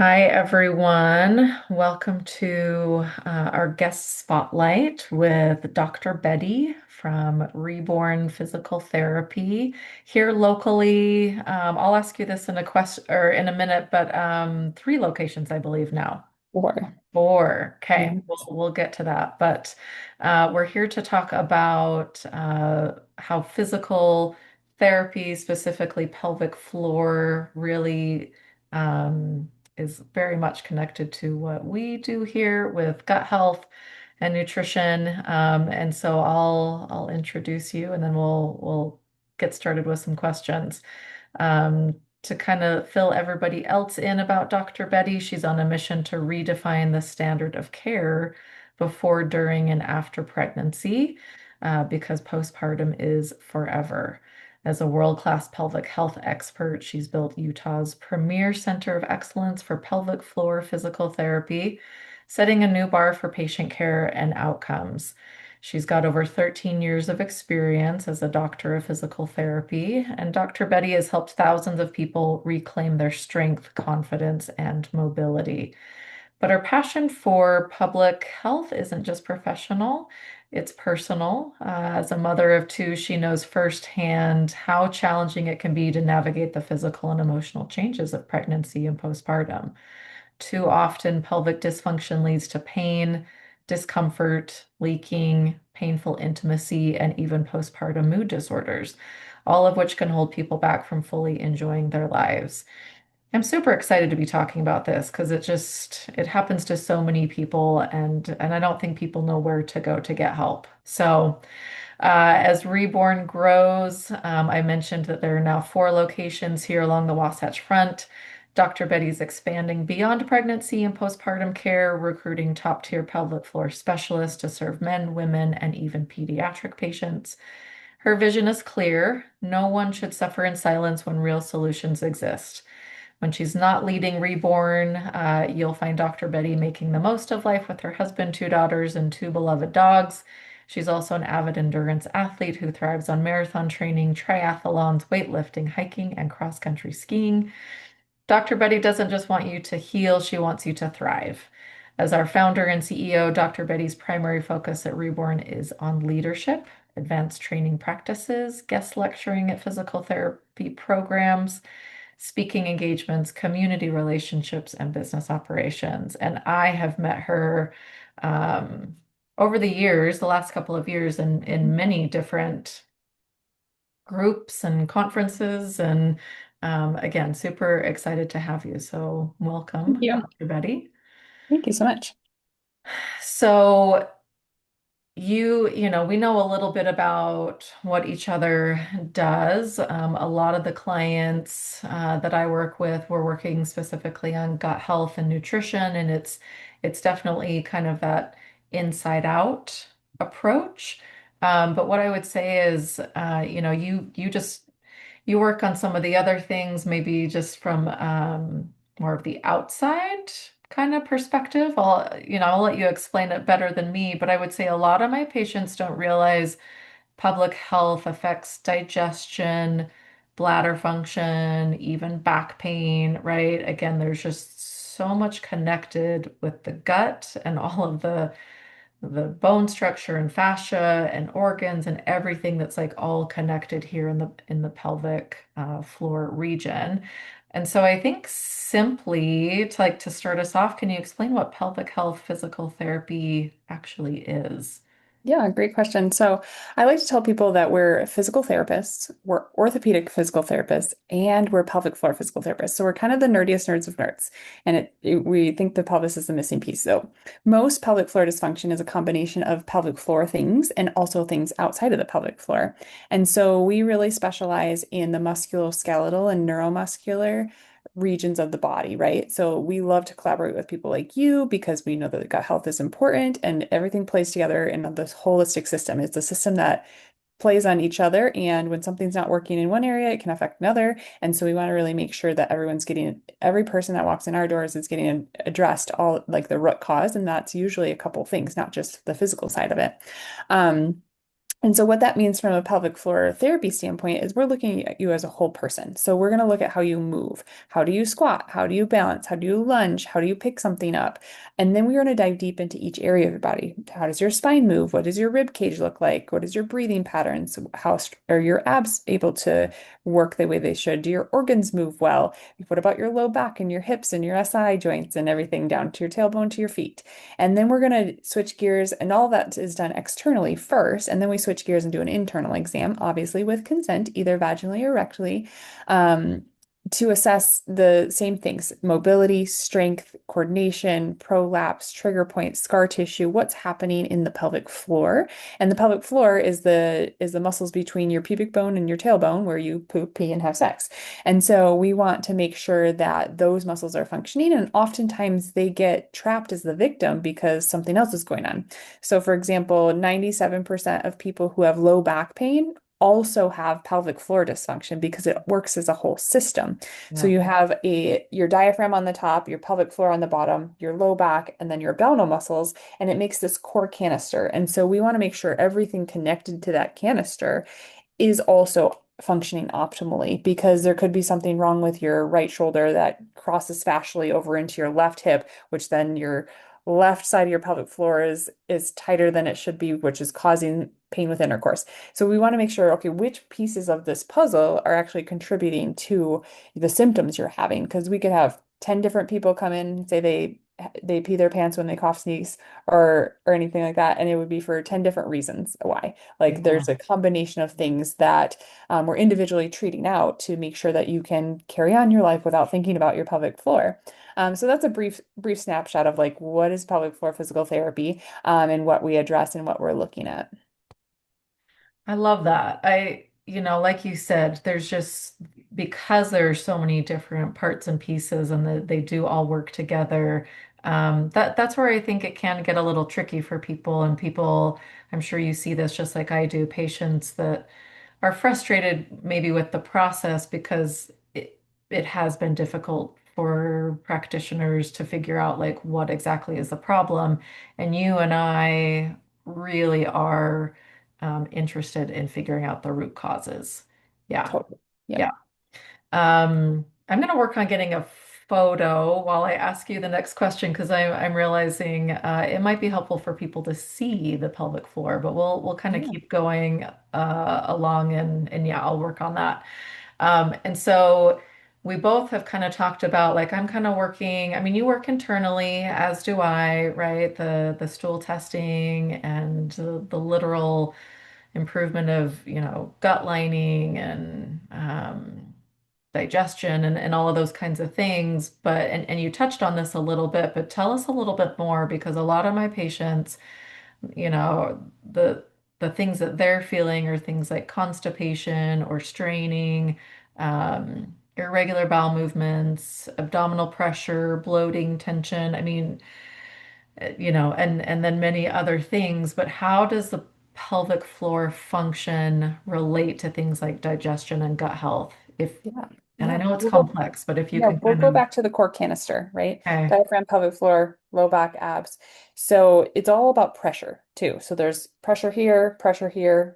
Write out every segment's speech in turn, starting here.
Hi, everyone. Welcome to our guest spotlight with Dr. Betty from Reborn Physical Therapy here locally. I'll ask you this in a question or in a minute, but three locations, I believe now. Or Four. Okay, yes. we'll get to that. But we're here to talk about how physical therapy, specifically pelvic floor, really is very much connected to what we do here with gut health and nutrition. And so I'll introduce you, and then we'll get started with some questions. To kind of fill everybody else in about Dr. Betty, she's on a mission to redefine the standard of care before, during, and after pregnancy, because postpartum is forever. As a world-class pelvic health expert, she's built Utah's premier center of excellence for pelvic floor physical therapy, setting a new bar for patient care and outcomes. She's got over 13 years of experience as a doctor of physical therapy, and Dr. Betty has helped thousands of people reclaim their strength, confidence, and mobility. But her passion for public health isn't just professional, it's personal. As a mother of two, she knows firsthand how challenging it can be to navigate the physical and emotional changes of pregnancy and postpartum. Too often, pelvic dysfunction leads to pain, discomfort, leaking, painful intimacy, and even postpartum mood disorders, all of which can hold people back from fully enjoying their lives. I'm super excited to be talking about this because it happens to so many people, and I don't think people know where to go to get help. So as Reborn grows, I mentioned that there are now four locations here along the Wasatch Front. Dr. Betty's expanding beyond pregnancy and postpartum care, recruiting top-tier pelvic floor specialists to serve men, women, and even pediatric patients. Her vision is clear. No one should suffer in silence when real solutions exist. When she's not leading Reborn, you'll find Dr. Betty making the most of life with her husband, two daughters, and two beloved dogs. She's also an avid endurance athlete who thrives on marathon training, triathlons, weightlifting, hiking, and cross-country skiing. Dr. Betty doesn't just want you to heal, she wants you to thrive. As our founder and CEO, Dr. Betty's primary focus at Reborn is on leadership, advanced training practices, guest lecturing at physical therapy programs, speaking engagements, community relationships, and business operations. And I have met her um, over the years, the last couple of years, in many different groups and conferences. And again, super excited to have you. So, Thank welcome, you. Dr. Betty. Thank you so much. So, we know a little bit about what each other does. A lot of the clients that I work with, we're working specifically on gut health and nutrition, and it's definitely kind of that inside out approach. But what I would say is, you work on some of the other things, maybe just from more of the outside kind of perspective. I'll let you explain it better than me, but I would say a lot of my patients don't realize public health affects digestion, bladder function, even back pain, right? Again, there's just so much connected with the gut and all of the bone structure and fascia and organs and everything that's like all connected here in the pelvic floor region. And so I think simply to start us off, can you explain what pelvic health physical therapy actually is? Yeah, great question. So I like to tell people that we're physical therapists, we're orthopedic physical therapists, and we're pelvic floor physical therapists. So we're kind of the nerdiest nerds of nerds. And we think the pelvis is the missing piece. So most pelvic floor dysfunction is a combination of pelvic floor things and also things outside of the pelvic floor. And so we really specialize in the musculoskeletal and neuromuscular regions of the body, right? So we love to collaborate with people like you because we know that gut health is important and everything plays together in this holistic system. It's a system that plays on each other, and when something's not working in one area, it can affect another. And so we want to really make sure that every person that walks in our doors is getting addressed, all like the root cause, and that's usually a couple things, not just the physical side of it. Um, And so, what that means from a pelvic floor therapy standpoint is we're looking at you as a whole person. So, we're going to look at how you move. How do you squat? How do you balance? How do you lunge? How do you pick something up? And then we're going to dive deep into each area of your body. How does your spine move? What does your rib cage look like? What is your breathing patterns? Are your abs able to work the way they should? Do your organs move well? What about your low back and your hips and your SI joints and everything down to your tailbone to your feet? And then we're going to switch gears, and all that is done externally first. And then we switch gears and do an internal exam, obviously with consent, either vaginally or rectally, um, to assess the same things: mobility, strength, coordination, prolapse, trigger points, scar tissue, what's happening in the pelvic floor. And the pelvic floor is the muscles between your pubic bone and your tailbone where you poop, pee, and have sex. And so we want to make sure that those muscles are functioning. And oftentimes they get trapped as the victim because something else is going on. So, for example, 97% of people who have low back pain also have pelvic floor dysfunction because it works as a whole system. So Yeah. you have your diaphragm on the top, your pelvic floor on the bottom, your low back, and then your abdominal muscles, and it makes this core canister. And so we want to make sure everything connected to that canister is also functioning optimally, because there could be something wrong with your right shoulder that crosses fascially over into your left hip, which then your left side of your pelvic floor is tighter than it should be, which is causing pain with intercourse. So we want to make sure, okay, which pieces of this puzzle are actually contributing to the symptoms you're having? Because we could have 10 different people come in and say they pee their pants when they cough, sneeze, or anything like that, and it would be for 10 different reasons why. Like Yeah. there's a combination of things that we're individually treating out to make sure that you can carry on your life without thinking about your pelvic floor. So that's a brief snapshot of like what is pelvic floor physical therapy, and what we address and what we're looking at. I love that. Like you said, there's just because there are so many different parts and pieces and they do all work together. That's where I think it can get a little tricky for people and people, I'm sure you see this just like I do, patients that are frustrated maybe with the process because it has been difficult for practitioners to figure out like what exactly is the problem. And you and I really are interested in figuring out the root causes. Yeah. Totally. Yeah. Yep. I'm going to work on getting a photo while I ask you the next question because I'm realizing it might be helpful for people to see the pelvic floor, but we'll kind of Yeah. keep going along and yeah, I'll work on that. And so we both have kind of talked about like I'm kind of working, I mean, you work internally, as do I, right? The stool testing and the literal improvement of, gut lining and digestion and all of those kinds of things. But and you touched on this a little bit, but tell us a little bit more because a lot of my patients, the things that they're feeling are things like constipation or straining, irregular bowel movements, abdominal pressure, bloating, tension. I mean, and then many other things. But how does the pelvic floor function relate to things like digestion and gut health? Yeah. And I Yeah. know it's We'll go, complex, but if you yeah, can we'll kind go of, back to the core canister, right? okay, Diaphragm, pelvic floor, low back, abs. So it's all about pressure too. So there's pressure here,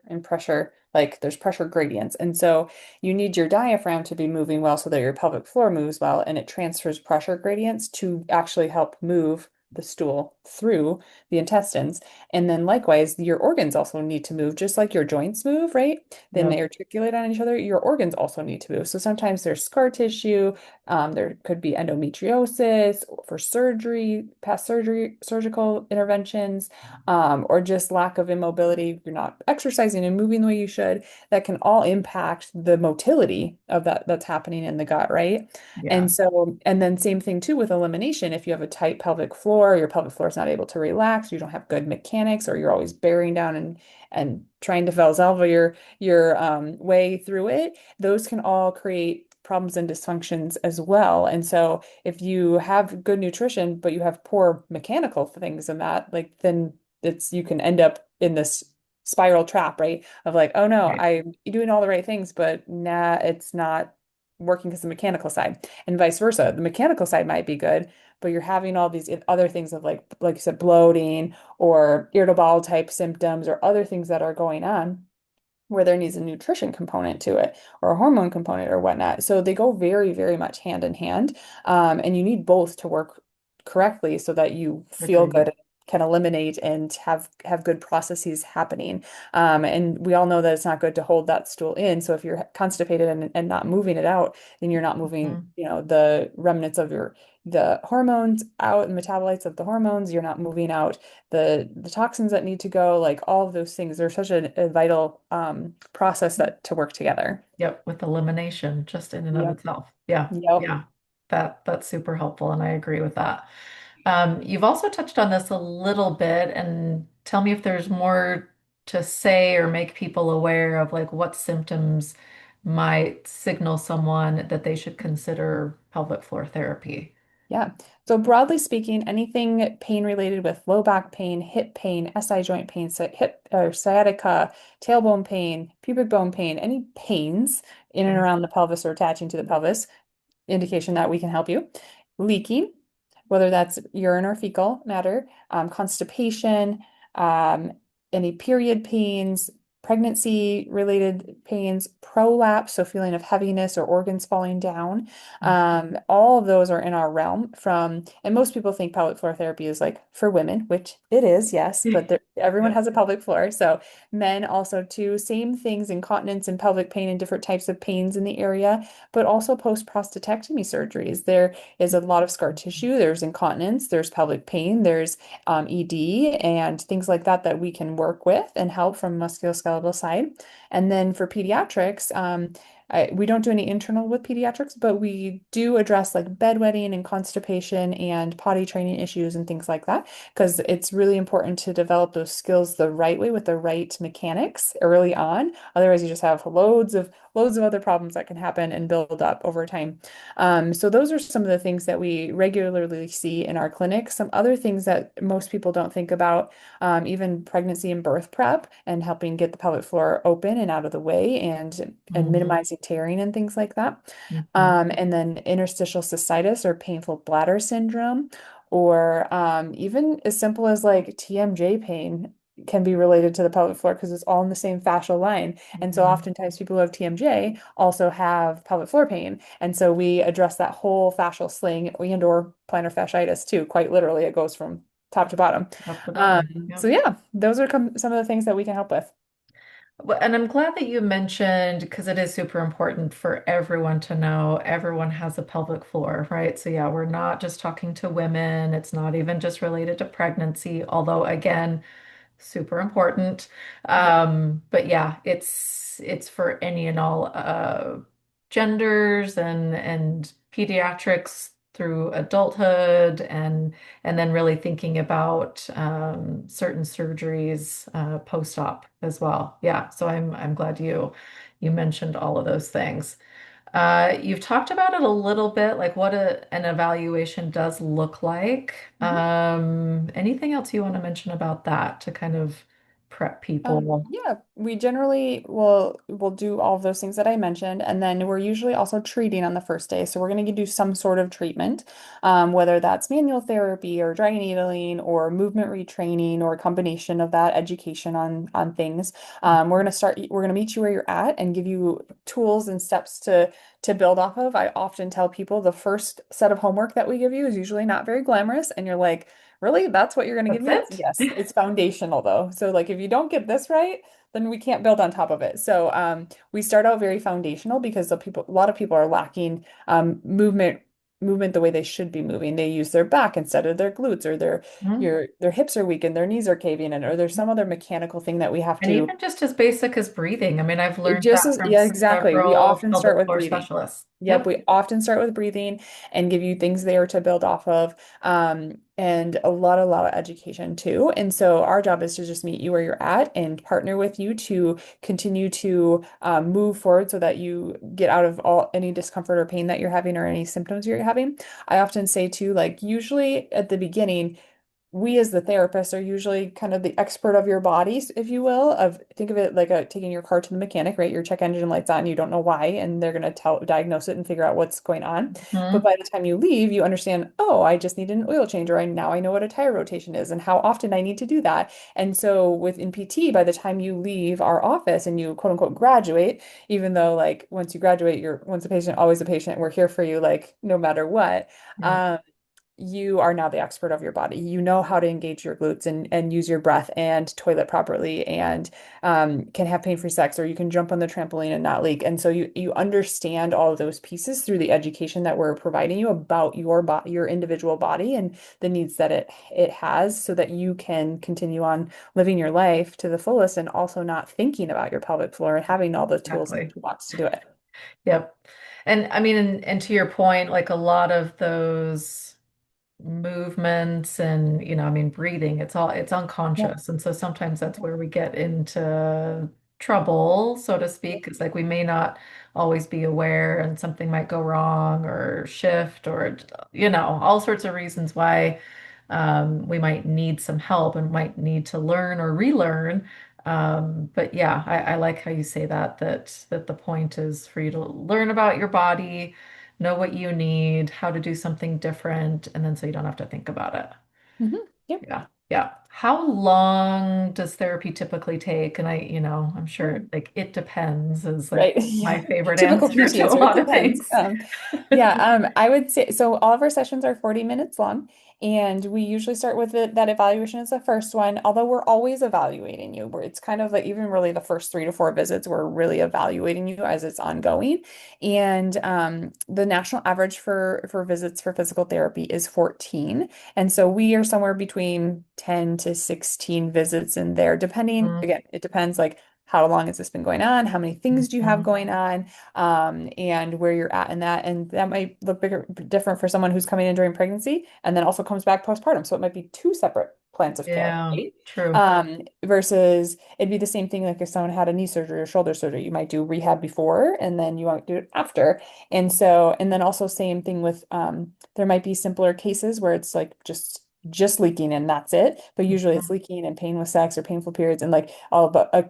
and pressure, like there's pressure gradients. And so you need your diaphragm to be moving well so that your pelvic floor moves well, and it transfers pressure gradients to actually help move the stool through the intestines. And then likewise, your organs also need to move, just like your joints move, right? Then yep, they articulate on each other. Your organs also need to move. So sometimes there's scar tissue. There could be endometriosis for surgery, past surgery, surgical interventions, or just lack of immobility. You're not exercising and moving the way you should. That can all impact the motility of that's happening in the gut, right? yeah, And so, and then same thing too with elimination. If you have a tight pelvic floor, your pelvic floor is not able to relax, you don't have good mechanics, or you're always bearing down and trying to Valsalva your way through it, those can all create problems and dysfunctions as well. And so if you have good nutrition, but you have poor mechanical things in that, like then you can end up in this spiral trap, right? Of like, oh no, right. I'm doing all the right things, but nah, it's not working because the mechanical side, and vice versa. The mechanical side might be good, but you're having all these other things of like you said, bloating or irritable bowel type symptoms or other things that are going on where there needs a nutrition component to it or a hormone component or whatnot. So they go very, very much hand in hand. And you need both to work correctly so that you feel good Agreed. and can eliminate and have good processes happening. And we all know that it's not good to hold that stool in. So if you're constipated and not moving it out, then you're not moving, Mhm. the remnants of the hormones out, and metabolites of the hormones. You're not moving out the toxins that need to go, like all of those things. They're such a vital process that to work together. Yep, with elimination just in and of Yep. itself. Yeah, Yep. yeah. That's super helpful, and I agree with that. You've also touched on this a little bit, and tell me if there's more to say or make people aware of like what symptoms might signal someone that they should consider pelvic floor therapy. Yeah. So broadly speaking, anything pain related with low back pain, hip pain, SI joint pain, so hip or sciatica, tailbone pain, pubic bone pain, any pains in and Okay. around the pelvis or attaching to the pelvis, indication that we can help you. Leaking, whether that's urine or fecal matter, constipation, um, any period pains, pregnancy related pains, prolapse, so feeling of heaviness or organs falling down. All of those are in our realm and most people think pelvic floor therapy is like for women, which it is, yes, but everyone Yep. has a pelvic floor. So men also too, same things, incontinence and pelvic pain and different types of pains in the area, but also post-prostatectomy surgeries. There is a lot of scar tissue, there's incontinence, there's pelvic pain, there's ED and things like that that we can work with and help from musculoskeletal side. And then for pediatrics, we don't do any internal with pediatrics, but we do address like bedwetting and constipation and potty training issues and things like that, because it's really important to develop those skills the right way with the right mechanics early on. Otherwise, you just have loads of other problems that can happen and build up over time. So those are some of the things that we regularly see in our clinic. Some other things that most people don't think about, even pregnancy and birth prep and helping get the pelvic floor open and out of the way and Mhm. minimizing tearing and things like that. Mhm. And then interstitial cystitis or painful bladder syndrome, or even as simple as like TMJ pain can be related to the pelvic floor because it's all in the same fascial line. And so Mhm. oftentimes people who have TMJ also have pelvic floor pain. And so we address that whole fascial sling and or plantar fasciitis too. Quite literally, it goes from top to bottom. Top to bottom. So Yep. yeah, those are some of the things that we can help with. Well, and I'm glad that you mentioned, because it is super important for everyone to know everyone has a pelvic floor, right? So, yeah, we're not just talking to women. It's not even just related to pregnancy, although, again, super important. Yep. But yeah, it's for any and all genders and pediatrics through adulthood and then really thinking about certain surgeries post-op as well. Yeah, so I'm glad you mentioned all of those things. You've talked about it a little bit, like what an evaluation does look like. Mhm. Anything else you want to mention about that to kind of prep people? Yeah, we generally will do all of those things that I mentioned, and then we're usually also treating on the first day. So we're going to do some sort of treatment, whether that's manual therapy or dry needling or movement retraining or a combination of that, education on things. We're going to meet you where you're at and give you tools and steps to build off of. I often tell people the first set of homework that we give you is usually not very glamorous, and you're like, really? That's what you're going to give That's me? It's it? yes, it's foundational though. So like if you don't get this right, then we can't build on top of it. So we start out very foundational because a lot of people are lacking movement the way they should be moving. They use their back instead of their glutes, or Mhm. their hips are weak and their knees are caving in, or there's some other mechanical thing that we have And to. even just as basic as breathing. I mean, I've It learned just that is, from yeah, exactly. We several often start pelvic with floor breathing. specialists. Yep, Yep. we often start with breathing and give you things there to build off of, and a lot of education too. And so our job is to just meet you where you're at and partner with you to continue to move forward so that you get out of any discomfort or pain that you're having or any symptoms you're having. I often say too, like usually at the beginning, we as the therapist are usually kind of the expert of your bodies, if you will, of think of it like taking your car to the mechanic, right? Your check engine light's on, you don't know why, and they're going to diagnose it and figure out what's going on. But Hmm. by the time you leave, you understand, oh, I just need an oil change, or now I know what a tire rotation is and how often I need to do that. And so within PT, by the time you leave our office and you quote unquote graduate, even though like once you graduate, you're once a patient, always a patient, we're here for you, like no matter what. Yeah, Um, you are now the expert of your body. You know how to engage your glutes and use your breath and toilet properly and can have pain-free sex, or you can jump on the trampoline and not leak. And so you understand all of those pieces through the education that we're providing you about your body, your individual body and the needs that it has so that you can continue on living your life to the fullest and also not thinking about your pelvic floor and having all the tools in the exactly. toolbox to do it. Yep. And I mean, and to your point, like a lot of those movements and, I mean, breathing, it's Yeah. unconscious. And so sometimes that's where we get into trouble, so to speak. It's like we may not always be aware and something might go wrong or shift or, all sorts of reasons why we might need some help and might need to learn or relearn. But yeah, I like how you say that the point is for you to learn about your body, know what you need, how to do something different, and then so you don't have to think about it. Yep. Yeah. Yeah. How long does therapy typically take? And I'm sure Oh. like it depends is like Right. my Yeah. favorite Typical answer PT to a answer. It lot of depends. things. Yeah. I would say so. All of our sessions are 40 minutes long, and we usually start with that evaluation as the first one. Although we're always evaluating you, where it's kind of like even really the first 3 to 4 visits, we're really evaluating you as it's ongoing. And the national average for visits for physical therapy is 14, and so we are somewhere between 10 to 16 visits in there, depending. Mhm. Again, it depends like how long has this been going on? How many things do you have Mhm. going on? And where you're at in that. And that might look different for someone who's coming in during pregnancy and then also comes back postpartum. So it might be two separate plans of care, Yeah, right? true. Versus it'd be the same thing like if someone had a knee surgery or shoulder surgery, you might do rehab before and then you might do it after. And so, and then also same thing with there might be simpler cases where it's like just leaking and that's it. But usually it's Mhm. leaking and pain with sex or painful periods and like all but a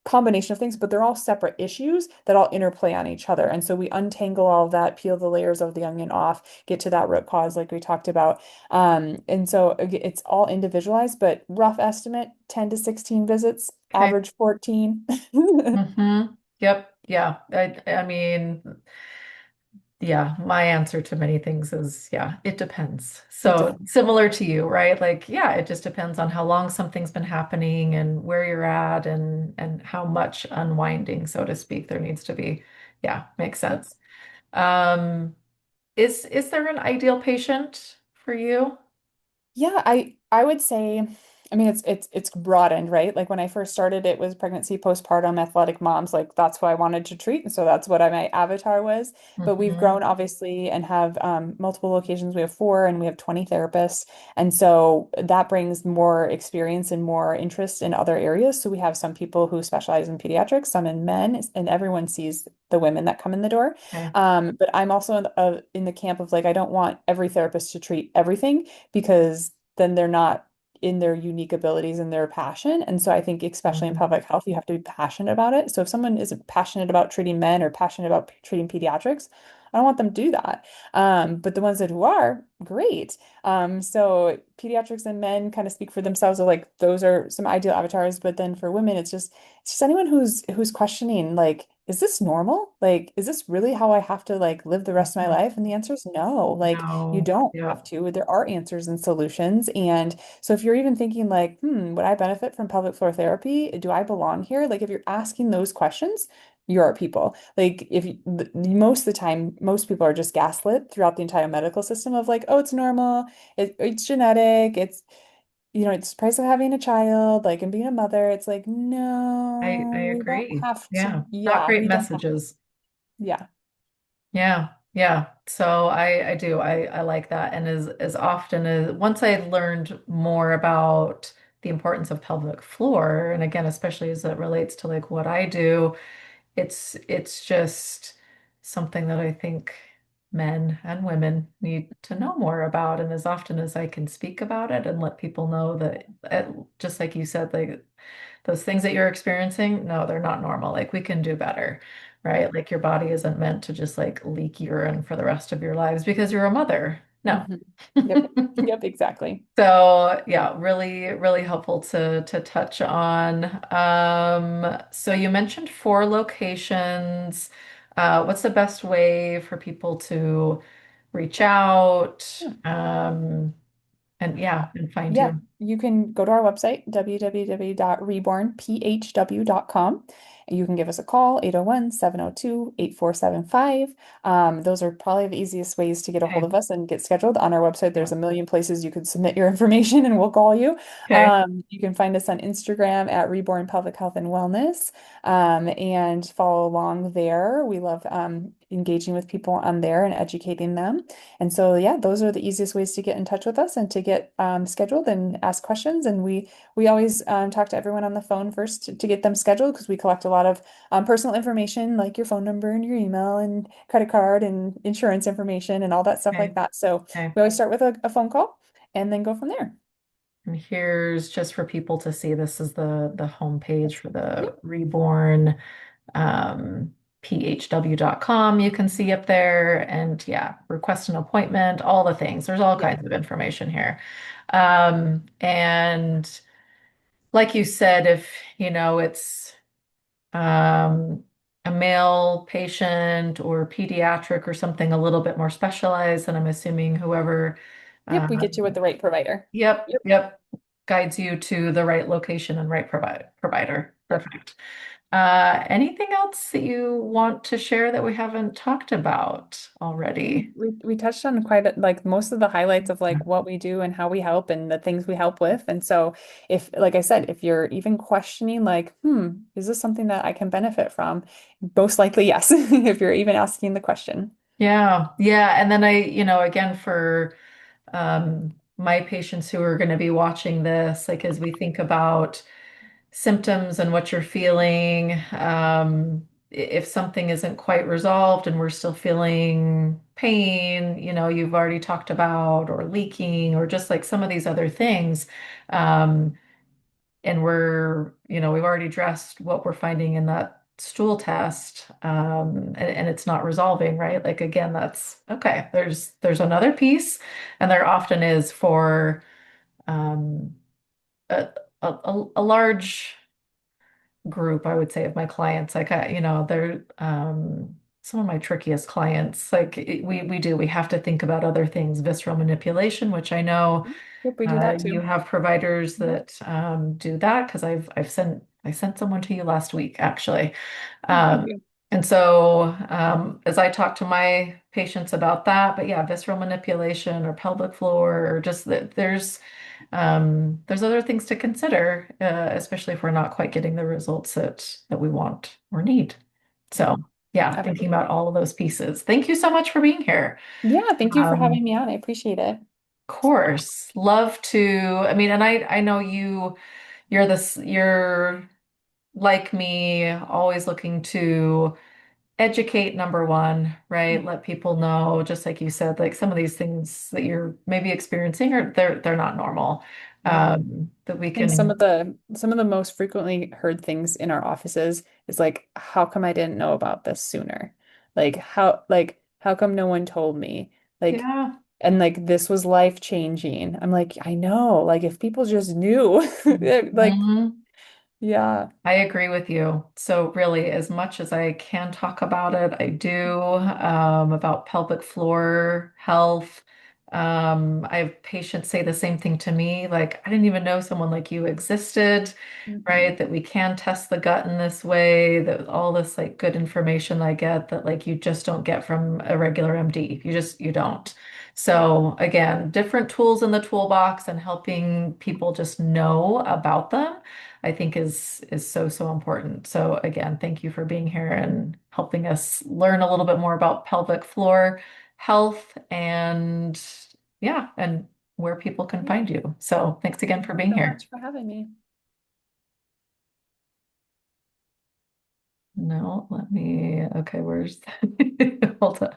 combination of things, but they're all separate issues that all interplay on each other. And so we untangle all of that, peel the layers of the onion off, get to that root cause like we talked about. And so it's all individualized, but rough estimate 10 to 16 visits, Okay. average 14. Yep. Yeah. I mean, yeah, my answer to many things is, yeah, it depends. It So depends. similar to you, right? Like, yeah, it just depends on how long something's been happening and where you're at and how much unwinding, so to speak, there needs to be. Yeah, makes Yep. sense. Um, is there an ideal patient for you? Yeah, I would say, I mean it's broadened, right? Like when I first started, it was pregnancy, postpartum, athletic moms, like that's who I wanted to treat, and so that's what my avatar was. But we've Hmm. grown obviously and have multiple locations. We have four, and we have 20 therapists, and so that brings more experience and more interest in other areas. So we have some people who specialize in pediatrics, some in men, and everyone sees the women that come in the door. Okay. But I'm also in the camp of like I don't want every therapist to treat everything because then they're not in their unique abilities and their passion. And so I think, especially in Mhm. pelvic health, you have to be passionate about it. So if someone isn't passionate about treating men or passionate about treating pediatrics, I don't want them to do that. But the ones that who are, great. So pediatrics and men kind of speak for themselves of like those are some ideal avatars. But then for women, it's just anyone who's questioning like, is this normal? Like, is this really how I have to like live the rest of my Mhm. life? And the answer is no. Like, you No. don't have Yep. to. There are answers and solutions. And so if you're even thinking like, would I benefit from pelvic floor therapy? Do I belong here? Like, if you're asking those questions, you're our people. Like, most of the time, most people are just gaslit throughout the entire medical system of like, oh, it's normal, it's genetic, it's price of having a child, like, and being a mother. It's like, I no, we don't agree. have to. Yeah. Not Yeah, great we don't have to. messages. Yeah. Yeah, yeah. So I do. I like that. And as often as once I learned more about the importance of pelvic floor, and again, especially as it relates to like what I do, it's just something that I think men and women need to know more about. And as often as I can speak about it and let people know that, just like you said, like those things that you're experiencing, no, they're not normal. Like we can do better, right? Yep. Like your body isn't meant to just like leak urine for the rest of your lives because you're a mother. No. Hmm. Yep. Yep, exactly. So yeah, really, really helpful to touch on. So you mentioned 4 locations. What's the best way for people to reach out? Yeah. And yeah, and find Yeah, you. you can go to our website, www.rebornphw.com. And you can give us a call, 801-702-8475. Those are probably the easiest ways to get a hold Okay. of us and get scheduled. On our website, Yeah. there's a million places you can submit your information and we'll call you. Okay. You can find us on Instagram at Reborn Pelvic Health and Wellness, and follow along there. We love engaging with people on there and educating them. And so, yeah, those are the easiest ways to get in touch with us and to get scheduled and ask questions. And we always talk to everyone on the phone first to get them scheduled because we collect a lot of personal information like your phone number and your email and credit card and insurance information and all that stuff like Okay. that. So Okay. we always start with a phone call and then go from there. And here's just for people to see. This is the homepage for the Yep. Reborn um, phw.com. You can see up there, and yeah, request an appointment, all the things. There's all Yep. kinds of information here. And like you said, if it's um, a male patient or pediatric or something a little bit more specialized, then I'm assuming whoever Yep. We uh, get you with the right provider. yep, Yep. yep. Guides you to the right location and right provider. Yep. Perfect. Anything else that you want to share that we haven't talked about already? We touched on quite like most of the highlights of like what we do and how we help and the things we help with. And so if, like I said, if you're even questioning like, is this something that I can benefit from? Most likely, yes, if you're even asking the question. Yeah, yeah. And then again, for my patients who are going to be watching this, like as we think about symptoms and what you're feeling. If something isn't quite resolved and we're still feeling pain, you've already talked about, or leaking, or just like some of these other things. Um, and we've already addressed what we're finding in that stool test, and it's not resolving, right? Like again, that's okay. There's another piece, and there often is for um, a, a large group, I would say, of my clients. Like they're some of my trickiest clients. Like we have to think about other things, visceral manipulation, which I know Yep, we do that you too. have providers Mhm. that do that because I sent someone to you last week actually. Oh, thank Um, you. and so as I talk to my patients about that, but yeah, visceral manipulation or pelvic floor or just that there's other things to consider, especially if we're not quite getting the results that we want or need. Yep, So yeah, thinking absolutely. about all of those pieces. Thank you so much for being here. Yeah, thank you for Um, having me on. I appreciate it. course. Love to, I mean, and I know you're like me, always looking to educate, number one, right? Let people know, just like you said, like some of these things that you're maybe experiencing are they're not normal. Yep. That we I think can, some of the most frequently heard things in our offices is like, how come I didn't know about this sooner? How come no one told me? Like, yeah. and like this was life changing. I'm like, I know, like if people just knew, like, Mhm. yeah. I agree with you. So really, as much as I can talk about it, I do, about pelvic floor health. I have patients say the same thing to me, like, I didn't even know someone like you existed, Mhm. right? That we can test the gut in this way, that all this like good information I get that like you just don't get from a regular MD. You don't. So again, different tools in the toolbox and helping people just know about them. I think is so, so important. So again, thank you for being here and helping us learn a little bit more about pelvic floor health and yeah, and where people can Yeah. find you. So thanks again Thank for you being so here. much for having me. No, okay, where's hold on.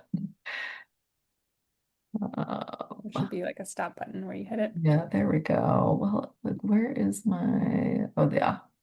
There Um, should be like a stop button where you hit it. yeah, there we go. Well, like, where is my, oh, yeah.